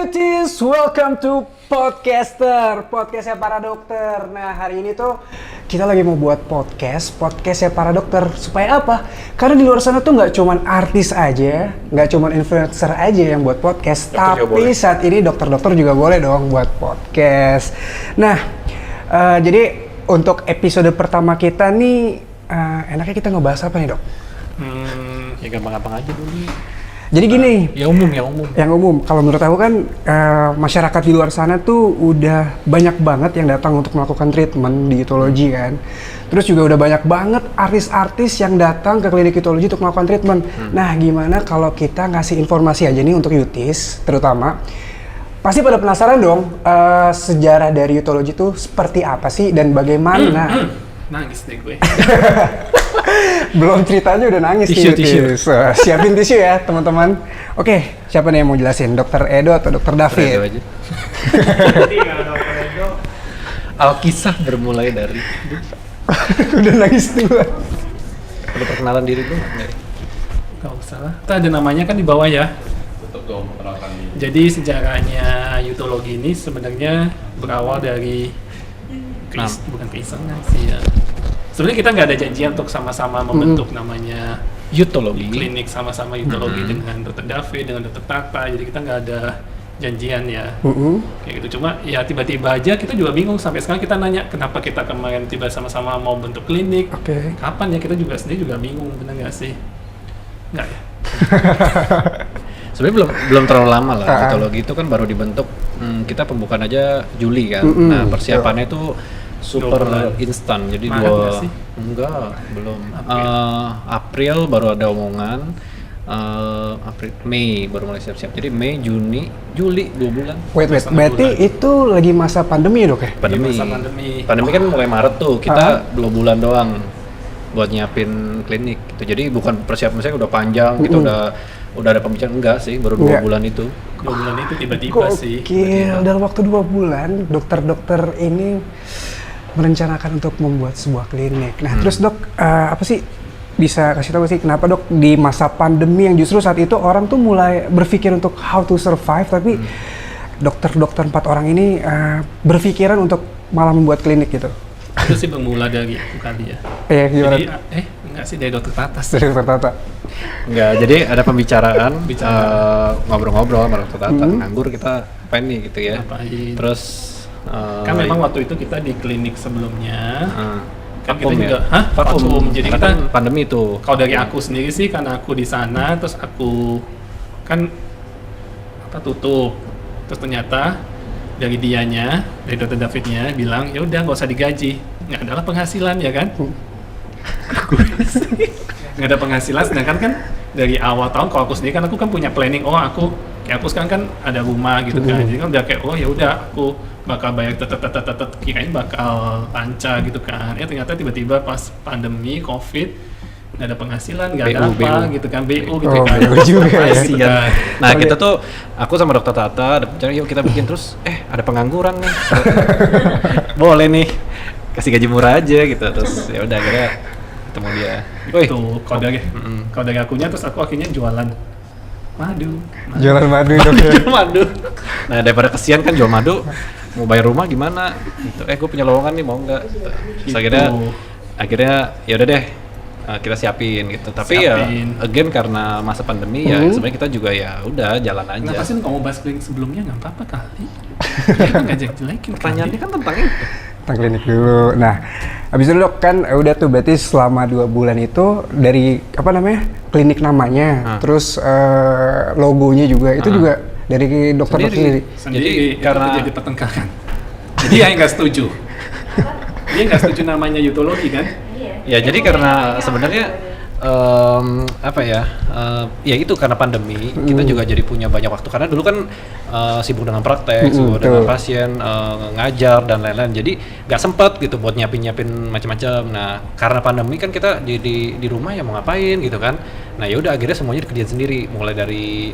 beauties, welcome to podcastnya para dokter. Nah, hari ini tuh kita lagi mau buat podcastnya para dokter. Supaya apa? Karena di luar sana tuh nggak cuman artis aja, nggak cuman influencer aja yang buat podcast, tapi saat ini dokter-dokter juga boleh dong buat podcast. Nah, jadi untuk episode pertama kita nih, enaknya kita ngebahas apa nih, Dok? Ya gampang-gampang aja dulu. Jadi gini, Yang umum. Kalau menurut aku kan masyarakat di luar sana tuh udah banyak banget yang datang untuk melakukan treatment di Utologi kan. Terus juga udah banyak banget artis-artis yang datang ke klinik Utologi untuk melakukan treatment. Nah, gimana kalau kita ngasih informasi aja nih untuk Utis, terutama pasti pada penasaran dong sejarah dari Utologi tuh seperti apa sih dan bagaimana? Nangis deh gue. Belum ceritanya udah nangis Tisu. Siapin tisu ya teman-teman. Oke, siapa nih yang mau jelasin? Dokter Edo atau Dokter David? Edo aja. Jadi kalau Dokter Edo, Alkisah bermulai dari Udah nangis duluan. ada perkenalan diri dulu nggak? Nggak usah lah. Kita ada namanya kan di bawah ya. Tutup dong perkenalkan diri. Jadi sejarahnya Utologi ini sebenarnya berawal dari bukan keisengan sih ya. Sebenarnya kita nggak ada janjian untuk sama-sama membentuk namanya Utologi. klinik sama-sama Utologi dengan Dr. David, dengan Dr. Tata, jadi kita nggak ada janjian ya. Kayak gitu, cuma ya tiba-tiba aja kita juga bingung, sampai sekarang kita nanya kenapa kita kemarin tiba sama-sama mau bentuk klinik. Kapan ya, kita juga sendiri juga bingung, benar nggak sih? Nggak ya? Sebenarnya belum terlalu lama lah. Utologi itu kan baru dibentuk, kita pembukaan aja Juli kan. Nah, persiapannya itu super instan, jadi belum. April baru ada omongan, Mei baru mulai siap-siap. Jadi Mei, Juni, Juli 2 bulan. Wait, berarti itu lagi masa pandemi ya, Dok ya? Pandemi kan mulai Maret tuh, kita 2 bulan doang buat nyiapin klinik gitu. Jadi bukan persiapan saya udah panjang, kita udah ada pembicaraan, enggak sih, baru 2 bulan itu. 2 bulan itu tiba-tiba sih. Gokil, dalam waktu 2 bulan dokter-dokter ini merencanakan untuk membuat sebuah klinik. Nah, terus Dok, apa sih bisa kasih tahu sih kenapa Dok di masa pandemi yang justru saat itu orang tuh mulai berpikir untuk how to survive, tapi dokter-dokter 4 orang ini berpikiran untuk malah membuat klinik gitu? Itu sih bermula dari aku kali ya. Gimana? Jadi, enggak sih, dari Dr. Tata sih. Dari Dokter Tata. Enggak, jadi ada pembicaraan, ngobrol-ngobrol sama Dr. Tata, nganggur kita apain nih gitu ya. Ngapain? Terus kan memang waktu itu kita di klinik sebelumnya kan kita vakum juga ya? vakum, jadi karena kita kan pandemi itu. kalau dari aku sendiri sih, karena aku di sana terus aku kan tutup, terus ternyata dari dianya, dari Dr. Davidnya bilang ya udah nggak usah digaji, nggak adalah penghasilan ya kan. Nggak ada penghasilan, sedangkan kan dari awal tahun kalau aku sendiri kan aku kan punya planning, aku sekarang kan ada rumah gitu kan, jadi kan udah kayak ya udah aku bakal bayar kirain bakal lancar gitu kan. Ternyata tiba-tiba pas pandemi COVID nggak ada penghasilan, nggak ada apa gitu kan, BU gitu kan. Gitu kan. Nah, kita tuh aku sama Dokter Tata yuk kita bikin, terus ada pengangguran nih. Boleh nih kasih gaji murah aja gitu. Terus ya udah akhirnya ketemu dia. Tuh kalau dari akunya, terus aku akhirnya jualan madu. Jualan madu Dok. Jual madu. Nah, daripada kesian kan jual madu, mau bayar rumah gimana gitu. Gue punya lowongan nih, mau nggak gitu. Terus akhirnya ya udah deh, kita siapin gitu. Tapi ya again karena masa pandemi ya sebenarnya kita juga ya udah jalan aja. Kenapa sih kamu bahas klinik sebelumnya? Nggak apa-apa kali. Nggak jelek-jelekin. Pertanyaannya kan tentang itu. Tentang klinik dulu. Nah, habis itu Dok kan udah tuh berarti selama 2 bulan itu dari klinik namanya, terus logonya juga itu juga dari dokter sendiri. Jadi karena jadi pertengkaran. Jadi dia nggak setuju. Dia nggak setuju namanya Utologi kan? Ya jadi karena sebenarnya ya itu karena pandemi kita juga jadi punya banyak waktu, karena dulu kan sibuk dengan praktek, sibuk dengan pasien, ngajar dan lain-lain, jadi nggak sempet gitu buat nyiapin macam-macam. Nah karena pandemi kan kita di rumah ya mau ngapain gitu kan. Nah ya udah akhirnya semuanya dikerjain sendiri, mulai dari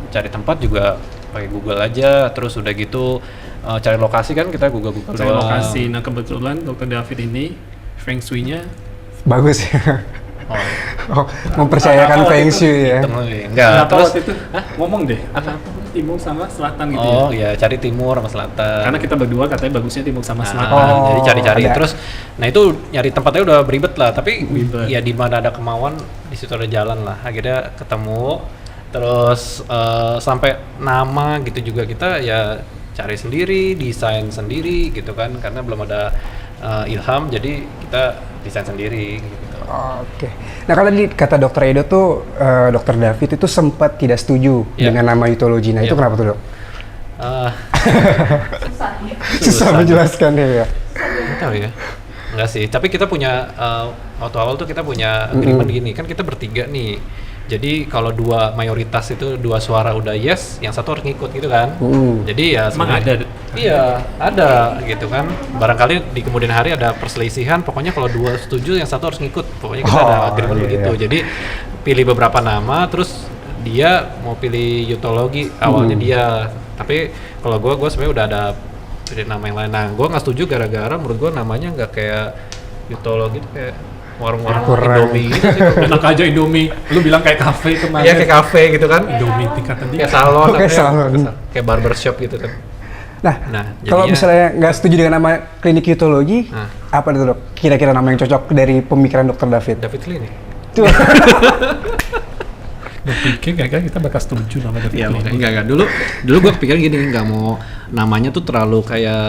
cari tempat juga pakai Google aja, terus udah gitu cari lokasi kan kita Google cari lokasi. Nah kebetulan Dr. David ini Feng Shui-nya bagus ya. Oh, mempercayakan Feng Shui ya. Enggak, Kenapa terus waktu itu ngomong deh, apa timur sama selatan gitu oh ya? ya cari timur sama selatan. Karena kita berdua katanya bagusnya timur sama selatan. Oh, Jadi cari-cari ada. terus, nah itu nyari tempatnya udah beribet lah. Tapi Ribet. ya di mana ada kemauan di situ ada jalan lah. Akhirnya ketemu, terus sampai nama gitu juga kita ya cari sendiri, desain sendiri gitu kan. Karena belum ada ilham, jadi kita desain sendiri gitu. Oke. Nah kalau tadi kata Dokter Edo tuh, Dokter David itu sempat tidak setuju Iya. dengan nama Yutologi. Nah itu Iya. kenapa tuh dok? Eh, Susah menjelaskannya ya. Nggak tahu ya. Enggak sih, tapi kita punya waktu awal tuh kita punya agreement gini, kan kita bertiga nih. Jadi kalau mayoritas itu dua suara udah yes, yang satu harus ngikut gitu kan. Jadi ya Emang sebenarnya- ada? Iya, ada gitu kan. Barangkali di kemudian hari ada perselisihan, pokoknya kalau dua setuju yang satu harus ngikut. Pokoknya kita ada agreement iya, begitu. iya. Jadi pilih beberapa nama, terus dia mau pilih Yutologi awalnya dia. Tapi kalau gue sebenarnya udah ada pilih nama yang lain. Nah, gue nggak setuju gara-gara menurut gue namanya nggak kayak Yutologi tuh kayak warung-warung Kurang. Indomie gitu sih. Enak aja Indomie. Lu bilang kayak kafe kemarin. Iya kayak kafe gitu kan. Indomie tingkatan Kayak dia. salon, Kayak apa ya? salon. Kayak barbershop gitu kan. Nah, Nah, kalau jadinya- misalnya nggak setuju dengan nama klinik Yutologi, Nah. apa itu dok? Kira-kira nama yang cocok dari pemikiran Dokter David? David Lee nih. Tuh. Lu pikir kayaknya kita bakal setuju nama dari Iya, klinik? enggak. Dulu gue pikir gini, nggak mau namanya tuh terlalu kayak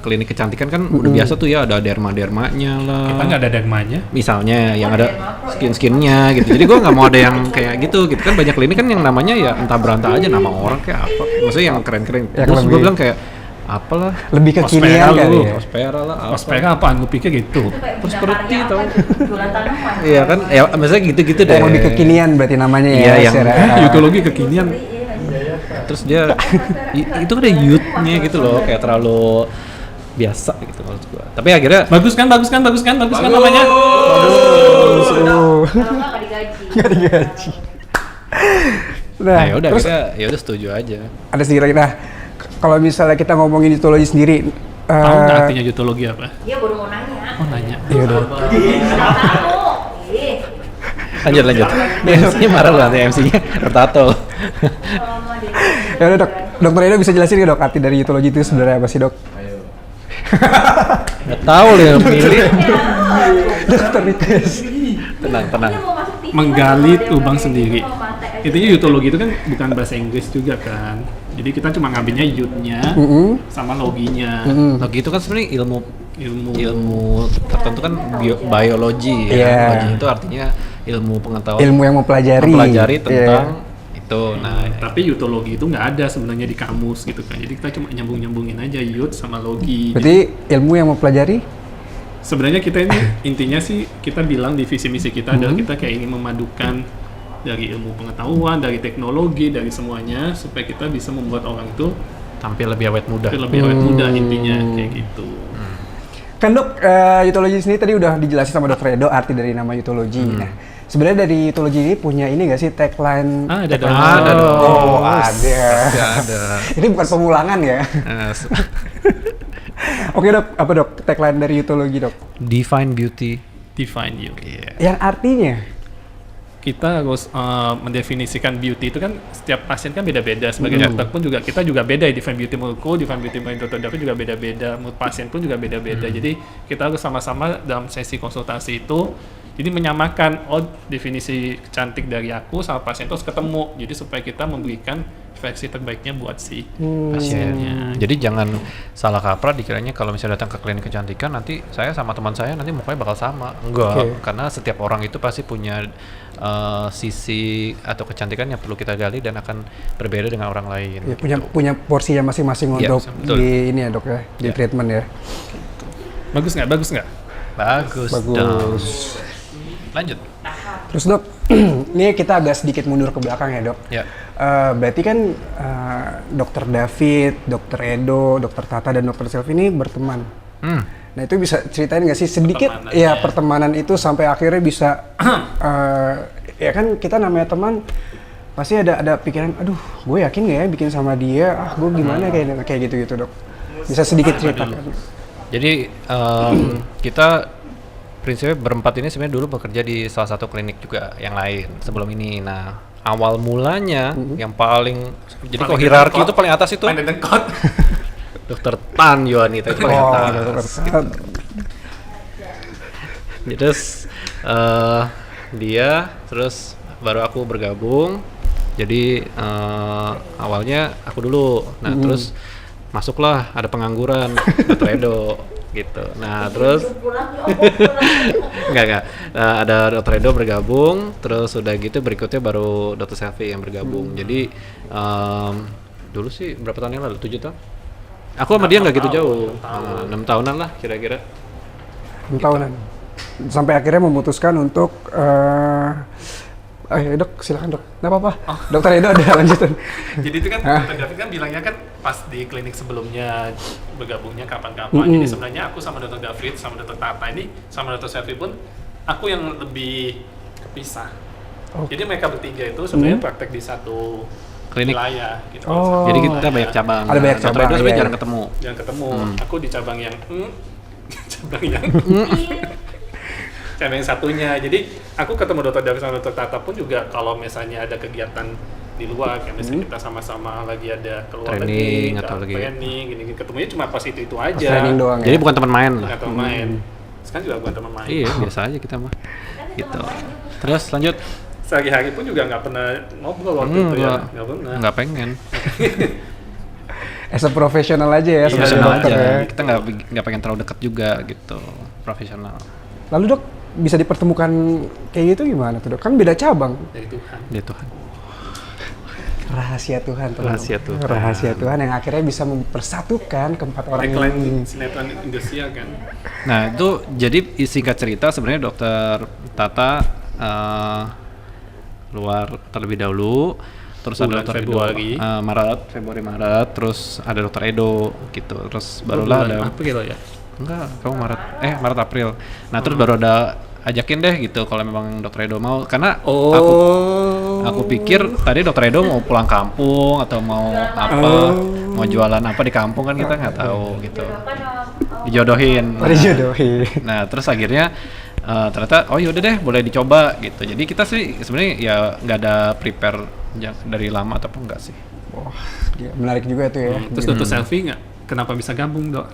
klinik kecantikan kan udah biasa tuh ya ada derma-dermanya lah. Kita nggak ada dermanya. Misalnya yang ada skin-skinnya gitu. Jadi gue nggak mau ada yang kayak gitu kan banyak klinik kan yang namanya ya entah berantah aja nama orang kayak apa. Maksudnya yang keren-keren. Yang Terus gue lebih- bilang kayak apalah Lebih kekinian Ospera kali lu. ya. Ospera lah. apa. Ospera apaan? Gue pikir gitu. Prosperity tau. Jualan tanaman. Iya kan, ya maksudnya gitu-gitu deh. Yang lebih kekinian berarti namanya Iya, ya. yang- secara- Yutologi kekinian. Terus dia itu ada youth-nya gitu loh, kayak terlalu biasa gitu maksud gua. Tapi akhirnya Bagus kan namanya. Bagus. Kalau nggak digaji. Nggak digaji. Nah, nah, ya udah terus kita ya udah setuju aja. ada sedikit lagi. Nah, kalau misalnya kita ngomongin Yutologi sendiri, Tahu nggak artinya Yutologi apa? Dia baru mau nanya. Oh nanya. iya dok. Nggak tahu. Ih, Lanjut. MC-nya marah loh nanti MC-nya bertato. kalau mau dia. Ya udah dok, Dokter Edo bisa jelasin nggak dok arti dari Yutologi itu sebenarnya apa sih dok? Nggak tahu loh yang milih. Dokter request. Tenang. Dia mau masuk TV, Menggali dia lubang mau sendiri. mau mata aja. Intinya Yutologi itu kan bukan bahasa Inggris juga kan. Jadi kita cuma ngambilnya yutnya sama loginya. Logi itu kan sebenarnya Ilmu. ilmu tertentu kan biologi ya. Iya. Logi itu artinya ilmu pengetahuan Ilmu yang mempelajari. mempelajari Iya. tentang itu. Nah, Tapi Yutologi itu nggak ada sebenarnya di kamus gitu kan. Jadi kita cuma nyambung-nyambungin aja yut sama logi. Berarti ilmu yang mempelajari? Sebenarnya kita ini intinya sih kita bilang di visi misi kita adalah kita kayak ingin memadukan dari ilmu pengetahuan, dari teknologi, dari semuanya supaya kita bisa membuat orang itu tampil lebih awet muda. lebih awet muda intinya kayak gitu. Kan dok, Yutologi sendiri tadi udah dijelasin sama Dokter Edo arti dari nama Yutologi. Nah, sebenarnya dari Yutologi ini punya ini nggak sih tagline? Ada dong. Ada dong. Oh, ada. Pasti ada. Ini bukan pengulangan ya? Nah, Oke dok, apa dok tagline dari Yutologi dok? Define beauty. Define you. Yang artinya? Kita harus mendefinisikan beauty itu kan setiap pasien kan beda-beda. Sebagai dokter pun juga kita juga beda ya. Define beauty menurutku, define beauty menurut dokter David juga beda-beda. Menurut pasien pun juga beda-beda. Jadi kita harus sama-sama dalam sesi konsultasi itu jadi menyamakan definisi cantik dari aku sama pasien itu harus ketemu. Jadi supaya kita memberikan versi terbaiknya buat si pasiennya. Jadi jangan salah kaprah dikiranya kalau misalnya datang ke klinik kecantikan nanti saya sama teman saya nanti mukanya bakal sama. Enggak, Oke. karena setiap orang itu pasti punya sisi atau kecantikan yang perlu kita gali dan akan berbeda dengan orang lain. Ya, gitu. punya porsinya masing-masing Iya, untuk betul. di ini ya dok ya, di Iya. treatment ya. Bagus nggak? Bagus nggak? Bagus. Bagus. dong. Lanjut. Terus dok, ini kita agak sedikit mundur ke belakang ya dok. Ya. Berarti kan Dokter David, Dokter Edo, Dokter Tata dan Dokter Selvi ini berteman. Nah itu bisa ceritain nggak sih sedikit Pertemanannya. ya pertemanan itu sampai akhirnya bisa ya kan kita namanya teman pasti ada pikiran, aduh gue yakin nggak ya bikin sama dia, gue gimana kayak gitu dok. Bisa sedikit ceritakan. Jadi kita prinsipnya berempat ini sebenarnya dulu bekerja di salah satu klinik juga yang lain sebelum ini. Nah, awal mulanya yang paling jadi Paling kok hierarki dengkot. itu paling atas itu Main dengkot. Dokter Tan Yohanita itu paling Oh, atas. dokter. Terus dia terus baru aku bergabung. Jadi awalnya aku dulu. Nah, terus masuklah ada pengangguran Dr. Edo gitu. Nah, terus Pulang ya, pulang. enggak. Ada Dr. Edo bergabung, terus udah gitu berikutnya baru Dr. Selfie yang bergabung. Jadi dulu sih berapa tahun yang lalu? 7 tahun? Aku sama dia nggak gitu jauh. 6 tahunan lah kira-kira. 6 tahunan. Sampai akhirnya memutuskan untuk dok, silakan dok. Nggak apa-apa. Dokter Edo ada lanjutan. Jadi itu kan Dr. David kan bilangnya kan pas di klinik sebelumnya bergabungnya kapan-kapan. Jadi sebenarnya aku sama Dr. David sama Dr. Tata ini sama Dr. Selfie pun aku yang lebih kepisah. Jadi mereka bertiga itu sebenarnya praktek di satu Klinik. wilayah gitu. Oh. Jadi kita banyak cabang. Ada banyak Dr. cabang, Edo sebenarnya iya. jarang ketemu. Yang ketemu, aku di cabang yang cabang yang cabang yang satunya. Jadi aku ketemu Dr. David sama Dr. Tata pun juga kalau misalnya ada kegiatan di luar, kayak misalnya kita sama-sama lagi ada keluar Training lagi, atau lagi- training, gini-gini ketemunya cuma pas itu Pas aja. training doang Jadi ya. bukan teman main lah. Nggak teman main. Sekarang juga bukan teman main. Iya, biasa aja kita mah. Gitu. Terus lanjut. Sehari-hari pun juga nggak pernah ngobrol waktu itu ya, nggak pernah. Nggak pengen. As a profesional aja ya, Iya, sebagai Profesional dokter aja. ya. Kita nggak pengen terlalu dekat juga gitu. Profesional. Lalu dok, bisa dipertemukan kayak gitu gimana tuh dok? Kan beda cabang. Dari Tuhan. Dia Tuhan. Rahasia Tuhan. teman-teman. Rahasia Tuhan. Rahasia Tuhan yang akhirnya bisa mempersatukan keempat orang Tagline ini. sinetron Indonesia kan. Nah itu jadi singkat cerita sebenarnya Dokter Tata keluar terlebih dahulu, terus Bulan ada Dokter Februari. Edo Februari Maret, terus ada Dokter Edo gitu, terus barulah ada April ya. enggak kamu Maret April. Nah terus baru ada ajakin deh gitu kalau memang Dokter Edo mau, karena aku pikir tadi Dokter Edo mau pulang kampung atau mau apa, mau jualan apa di kampung kan kita nggak tahu gitu, dijodohin. Dijodohin. Nah terus akhirnya ternyata oh yaudah deh boleh dicoba gitu. Jadi kita sih sebenarnya ya nggak ada prepare dari lama ataupun enggak sih. Wah, menarik juga tuh ya. Terus Dr. Selfie nggak? Kenapa bisa gambung dok?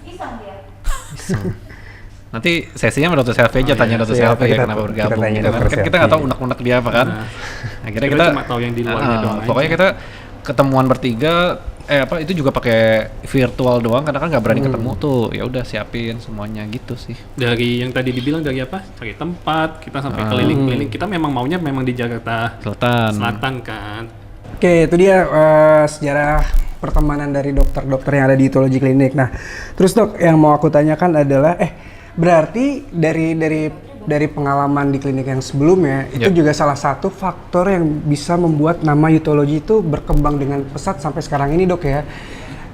Pisang dia. Nanti sesinya sama Dokter Selfie aja, Oh, tanya iya. Dokter Siap, Selfie ya kita- kenapa kita bergabung tanya gitu kan. Dokter Kan kita Selfie. nggak tahu unek-unek dia apa kan. Nah, Akhirnya kita kita cuma tahu yang di luarnya doang aja. pokoknya kita ketemuan bertiga itu juga pakai virtual doang karena kan nggak berani ketemu tuh. Ya udah siapin semuanya gitu sih. Dari yang tadi dibilang dari apa? Cari tempat, kita sampai keliling-keliling. Kita memang maunya memang di Jakarta Selatan kan. Oke, itu dia sejarah pertemanan dari dokter-dokter yang ada di Ethology Clinic. Nah, terus dok, yang mau aku tanyakan adalah, berarti dari pengalaman di klinik yang sebelumnya, itu juga salah satu faktor yang bisa membuat nama Ethology itu berkembang dengan pesat sampai sekarang ini dok ya?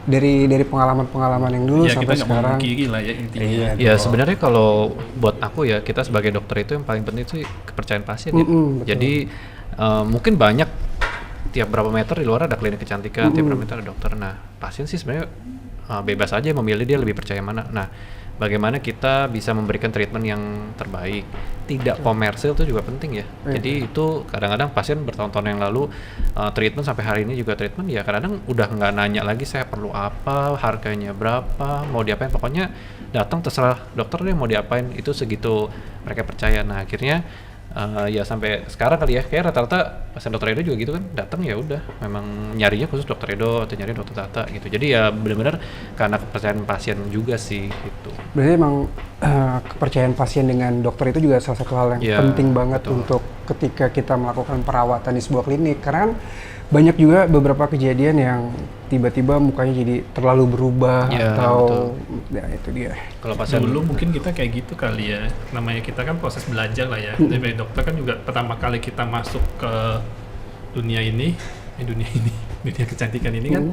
Dari pengalaman-pengalaman yang dulu Ya sampai kita nggak mau sekarang. kiri lah ya intinya. Iya, Ya sebenarnya kalau buat aku ya kita sebagai dokter itu yang paling penting sih kepercayaan pasien ya. Betul. Jadi mungkin banyak tiap berapa meter di luar ada klinik kecantikan, tiap berapa meter ada dokter. Nah pasien sih sebenarnya bebas aja memilih dia lebih percaya mana. Nah bagaimana kita bisa memberikan treatment yang terbaik, tidak komersil itu juga penting ya. Jadi itu kadang-kadang pasien bertahun-tahun yang lalu treatment sampai hari ini juga treatment ya kadang-kadang udah nggak nanya lagi saya perlu apa, harganya berapa, mau diapain, pokoknya datang terserah dokter deh mau diapain, itu segitu mereka percaya. Nah akhirnya ya sampai sekarang kali ya kayak rata-rata pasien dokter Edo juga gitu kan, datang ya udah memang nyarinya khusus dokter Edo atau nyari dokter Tata gitu. Jadi ya benar-benar karena kepercayaan pasien juga sih gitu. Berarti emang kepercayaan pasien dengan dokter itu juga salah satu hal yang Iya, penting banget betul. untuk ketika kita melakukan perawatan di sebuah klinik. Karena kan banyak juga beberapa kejadian yang tiba-tiba mukanya jadi terlalu berubah Iya, atau ya itu dia. Kalau pasien Dulu mungkin kita kayak gitu kali ya. Namanya kita kan proses belajar lah ya. Dari dokter kan juga pertama kali kita masuk ke dunia dunia kecantikan ini kan.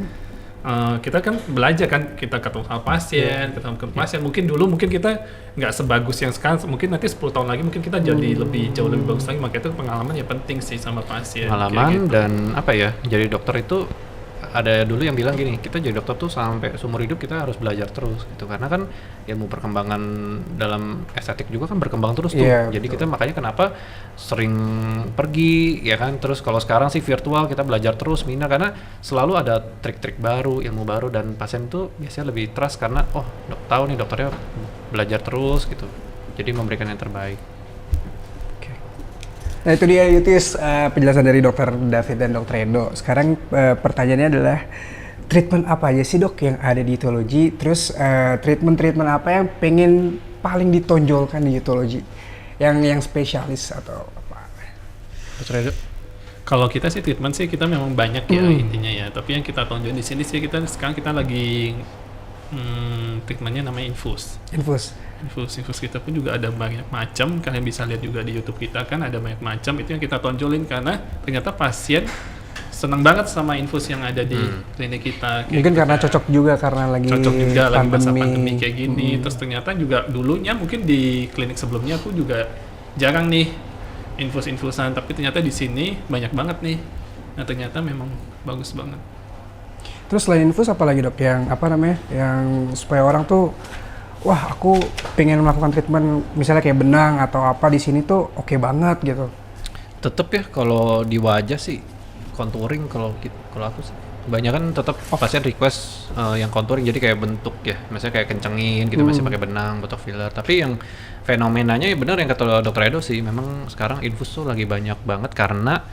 Kita kan belajar kan, kita ketemu sama pasien, ketemu ke pasien. Mungkin dulu kita nggak sebagus yang sekarang. Mungkin nanti 10 tahun lagi mungkin kita jadi jauh lebih bagus lagi. Makanya itu pengalaman ya penting sih sama pasien. kayak pengalaman gitu. dan apa ya, jadi dokter itu ada dulu yang bilang gini, kita jadi dokter tuh sampai seumur hidup kita harus belajar terus gitu, karena kan ilmu perkembangan dalam estetik juga kan berkembang terus tuh. Iya, Jadi betul. kita makanya kenapa sering pergi ya kan, terus kalau sekarang sih virtual kita belajar terus Mina, karena selalu ada trik-trik baru, ilmu baru, dan pasien tuh biasanya lebih trust karena tahu nih dokternya belajar terus gitu. Jadi memberikan yang terbaik. Nah itu dia Yutis, penjelasan dari Dokter David dan Dokter Edo. Sekarang pertanyaannya adalah treatment apa aja sih dok yang ada di etologi? Terus treatment apa yang pengen paling ditonjolkan di etologi? Yang spesialis atau apa? Dokter Edo? Kalau kita sih treatment sih kita memang banyak ya intinya ya. Tapi yang kita tonjol di sini sih sekarang kita lagi treatmentnya namanya infus. Infus kita pun juga ada banyak macam, kalian bisa lihat juga di YouTube kita kan ada banyak macam, itu yang kita tonjolin karena ternyata pasien senang banget sama infus yang ada di klinik kita. Mungkin karena cocok juga karena lagi lagi masa pandemi. pandemi kayak gini. Terus ternyata juga dulunya mungkin di klinik sebelumnya aku juga jarang nih infus-infusan, tapi ternyata di sini banyak banget nih. Nah ternyata memang bagus banget. Terus selain infus apa lagi dok yang apa namanya yang supaya orang tuh wah aku pengen melakukan treatment misalnya kayak benang atau apa di sini tuh oke banget gitu. Tetep ya kalau di wajah sih contouring, kalau aku sih kebanyakan tetap pasien request yang contouring, jadi kayak bentuk ya, misalnya kayak kencengin gitu, masih pakai benang, botok filler. Tapi yang fenomenanya ya benar yang kata Dokter Edo sih, memang sekarang infus tuh lagi banyak banget karena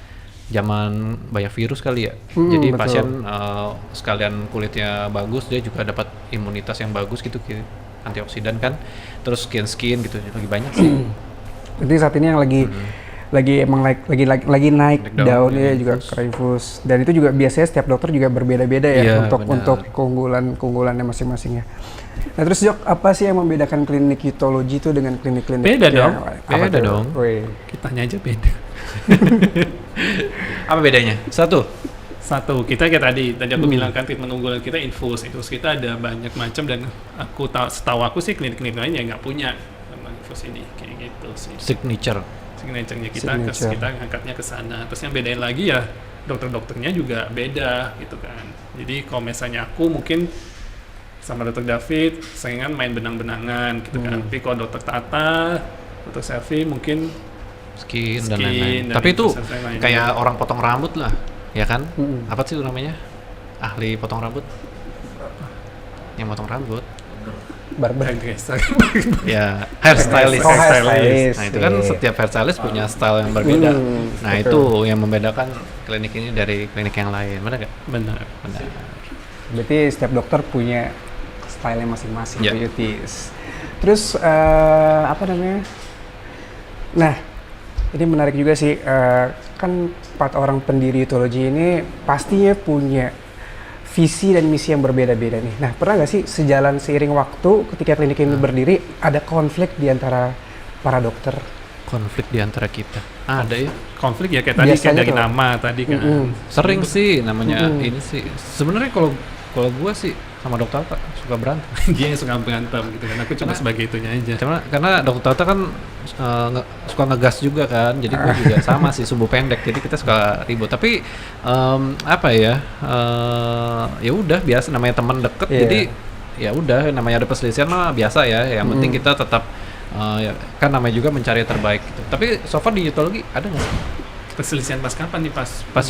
zaman banyak virus kali ya. Jadi betul. pasien sekalian kulitnya bagus, dia juga dapat imunitas yang bagus gitu, antioksidan kan, terus skin gitu, lagi banyak sih. Jadi saat ini yang lagi naik daunnya juga infus, dan itu juga biasanya setiap dokter juga berbeda-beda ya. Iya, untuk keunggulannya masing-masing ya. Nah terus Jok, apa sih yang membedakan klinik etologi itu dengan klinik-klinik Beda dong. Beda dong. Wih. Kitanya aja beda. Apa bedanya? Satu, Kita kayak tadi aku bilang kan treatment unggulan kita infus kita ada banyak macam, dan setahu aku sih klinik-klinik lain ya nggak punya sama infus ini kayak gitu sih. Signature-nya kita ngangkatnya ke sana. Terus yang bedain lagi ya dokter-dokternya juga beda gitu kan. Jadi kalau misalnya aku mungkin sama Dokter David seringan main benang-benangan gitu kan. Tapi kalau Dokter Tata, Dokter Selvi mungkin skin dan Skin lain-lain. dan Tapi itu infus lain-lain. kayak orang potong rambut lah, ya kan? Apa sih itu namanya? Ahli potong rambut? Yang potong rambut? Barber. hairdresser. Ya, hairstylist. Oh, hairstylist. Nah itu kan setiap hairstylist punya style yang berbeda. Nah betul. itu yang membedakan klinik ini dari klinik yang lain, benar nggak? Benar. Benar. Berarti setiap dokter punya style masing-masing. Ya. Yutis. Terus apa namanya? Nah, ini menarik juga sih. Kan 4 orang pendiri etologi ini pastinya punya visi dan misi yang berbeda-beda nih. Nah, pernah nggak sih sejalan seiring waktu ketika klinik ini berdiri ada konflik di antara para dokter? Konflik di antara kita ada ya? Konflik ya kayak tadi Biasanya kayak dari tuh. nama tadi kan. Sering sih namanya ini sih. Sebenarnya kalau gua sih sama Dokter Tata suka berantem. Dia yang suka berantem gitu kan. Aku cuma sebagai itunya aja. Karena Dokter Tata kan suka ngegas juga kan, jadi gue juga sama sih, subuh pendek, jadi kita suka ribut. Tapi apa ya, ya udah biasa, namanya teman deket, Iya. jadi ya udah namanya ada perselisihan mah biasa ya. Yang penting kita tetap ya, kan namanya juga mencari yang terbaik gitu. Tapi so far di etologi ada nggak sih? Perselisihan pas kapan nih pas Pas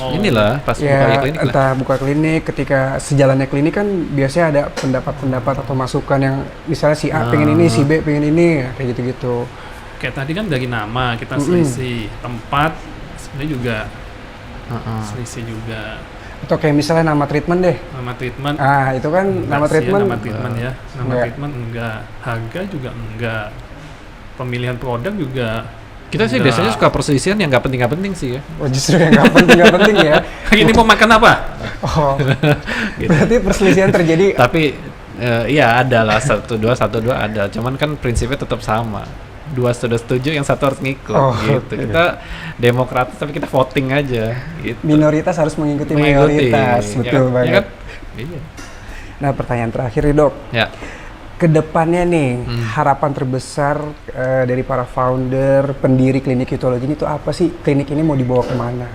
Ya, buka klinik lah. entah buka klinik, ketika sejalannya klinik kan biasanya ada pendapat-pendapat atau masukan yang misalnya si A pengen ini, si B pengen ini, kayak gitu-gitu. Kayak tadi kan dari nama kita selisih, tempat sebenarnya juga selisih juga, Atau kayak misalnya nama treatment deh. nama treatment. Ah, itu kan nama Enggak sih ya, treatment. nama treatment ya, nama Enggak. treatment enggak, harga juga enggak, pemilihan produk juga. Kita sih enggak. biasanya suka perselisihan yang nggak penting ya. Oh, justru yang nggak penting ya. Hari ini mau makan apa? Oh, berarti perselisihan terjadi. Tapi iya ada lah, 1-2 ada. Cuman kan prinsipnya tetap sama. 2 sudah setuju, yang 1 harus ngikut Oh, gitu. oke. Kita demokratis tapi kita voting aja gitu. Minoritas harus mengikuti mayoritas, ya betul kan? banget. Ya kan? Iya. Nah, pertanyaan terakhir nih dok, Ya. kedepannya nih harapan terbesar dari para founder, pendiri klinik etologi ini tuh apa sih? Klinik ini mau dibawa kemana?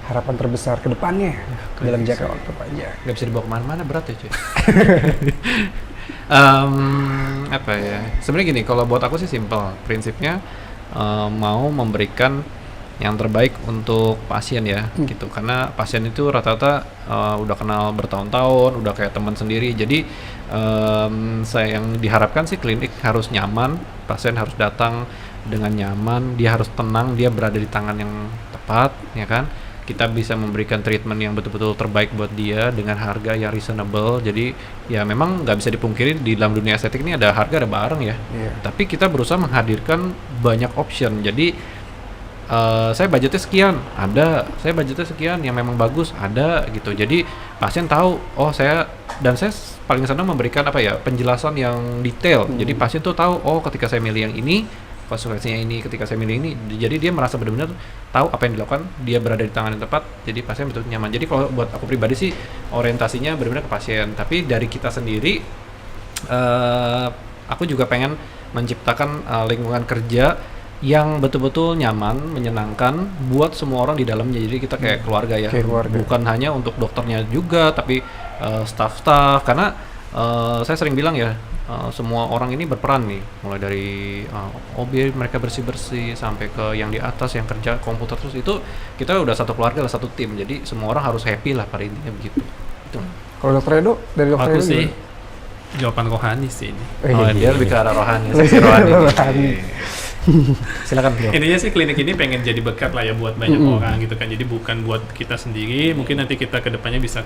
Harapan terbesar kedepannya? dalam jangka waktu panjang. Nggak bisa dibawa kemana-mana, berat ya cuy. Apa ya? Sebenarnya gini, kalau buat aku sih simple. Prinsipnya mau memberikan yang terbaik untuk pasien ya, gitu. Karena pasien itu rata-rata udah kenal bertahun-tahun, udah kayak teman sendiri. Jadi saya yang diharapkan sih klinik harus nyaman, pasien harus datang dengan nyaman, dia harus tenang, dia berada di tangan yang tepat, ya kan? Kita bisa memberikan treatment yang betul-betul terbaik buat dia dengan harga yang reasonable. Jadi ya memang nggak bisa dipungkiri di dalam dunia estetik ini ada harga ada barang ya. Tapi kita berusaha menghadirkan banyak option. Jadi saya budgetnya sekian, ada. Saya budgetnya sekian, yang memang bagus ada gitu. Jadi pasien tahu, oh saya paling senang memberikan apa ya, penjelasan yang detail. Jadi pasien tuh tahu, oh ketika saya milih yang ini, konsekuensinya ini, ketika saya milih ini. Jadi dia merasa benar-benar tahu apa yang dilakukan, dia berada di tangan yang tepat, jadi pasien betul nyaman. Jadi kalau buat aku pribadi sih orientasinya benar-benar ke pasien. Tapi dari kita sendiri, aku juga pengen menciptakan lingkungan kerja yang betul-betul nyaman, menyenangkan buat semua orang di dalamnya. Jadi kita kayak keluarga ya, bukan hanya untuk dokternya juga, tapi staff-staff. Karena saya sering bilang ya, semua orang ini berperan nih, mulai dari OB mereka bersih-bersih sampai ke yang di atas yang kerja komputer, terus itu kita udah satu keluarga lah, satu tim. Jadi semua orang harus happy lah pada intinya begitu. Itu. Kalau Dokter Edo, dari Dokter Aku Edo sih gimana? jawaban rohani sih ini. Oh, dia lebih ke arah rohani, sisi rohani. Rohani. Silakan bro. Intinya sih klinik ini pengen jadi berkat lah ya buat banyak orang gitu kan. Jadi bukan buat kita sendiri, mungkin nanti kita kedepannya bisa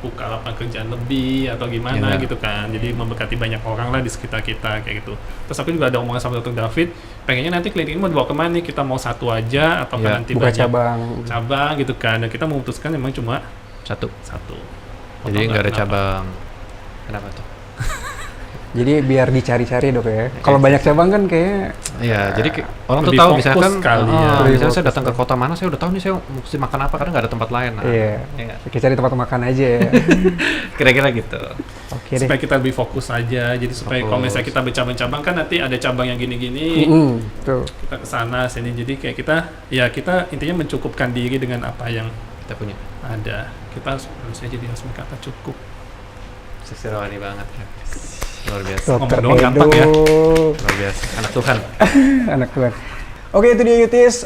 buka lapangan kerjaan lebih atau gimana gitu kan. Jadi memberkati banyak orang lah di sekitar kita kayak gitu. Terus aku juga ada omongan sama Dr. David, pengennya nanti klinik ini mau dibawa kemana nih? Kita mau satu aja atau kan nanti buka banyak cabang gitu kan. Dan kita memutuskan memang cuma satu. Jadi nggak ada Kenapa? cabang. Kenapa tuh? Jadi biar dicari-cari Dok ya. Kalau banyak cabang kan kayaknya Iya, jadi orang tuh lebih tahu fokus misalkan kali ya. misalnya saya datang ke kota mana, saya udah tahu nih saya mesti makan apa karena nggak ada tempat lain. Nah, iya. ya nggak? Kita cari tempat makan aja ya. Kira-kira gitu. Oke deh. Supaya kita lebih fokus aja. Jadi supaya kalau misalnya kita bercabang-cabang kan nanti ada cabang yang gini-gini. Tuh. Kita kesana sini, jadi kayak kita intinya mencukupkan diri dengan apa yang Kita punya. ada. Kita manusia jadi harus berkata cukup. Sisi rohani banget ya. Luar biasa. Dokter Ngomong doang gampang ya. Edo. Luar biasa. Anak Tuhan. Anak Tuhan. Oke, itu dia Yutis,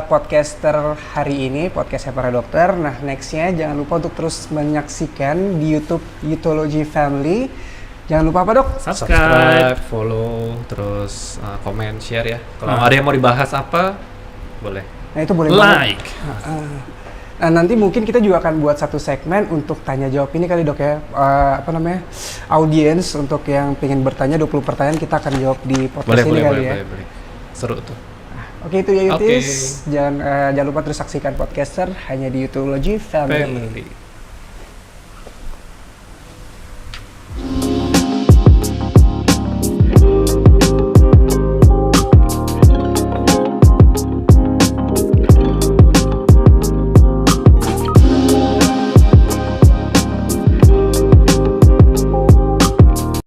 podcaster hari ini, podcastnya para dokter. Nah, nextnya jangan lupa untuk terus menyaksikan di YouTube Yutology Family. Jangan lupa apa Dok? Subscribe. Follow, terus komen, share ya. Kalau ada yang mau dibahas apa, boleh. Nah, itu boleh banget. Like. Nah, nanti mungkin kita juga akan buat satu segmen untuk tanya jawab ini kali Dok ya. Audiens untuk yang pengen bertanya 20 pertanyaan kita akan jawab di podcast ini kali ya. Boleh. Seru tuh. Oke, itu ya Yutis. Jangan lupa terus saksikan podcaster hanya di Yutology Family.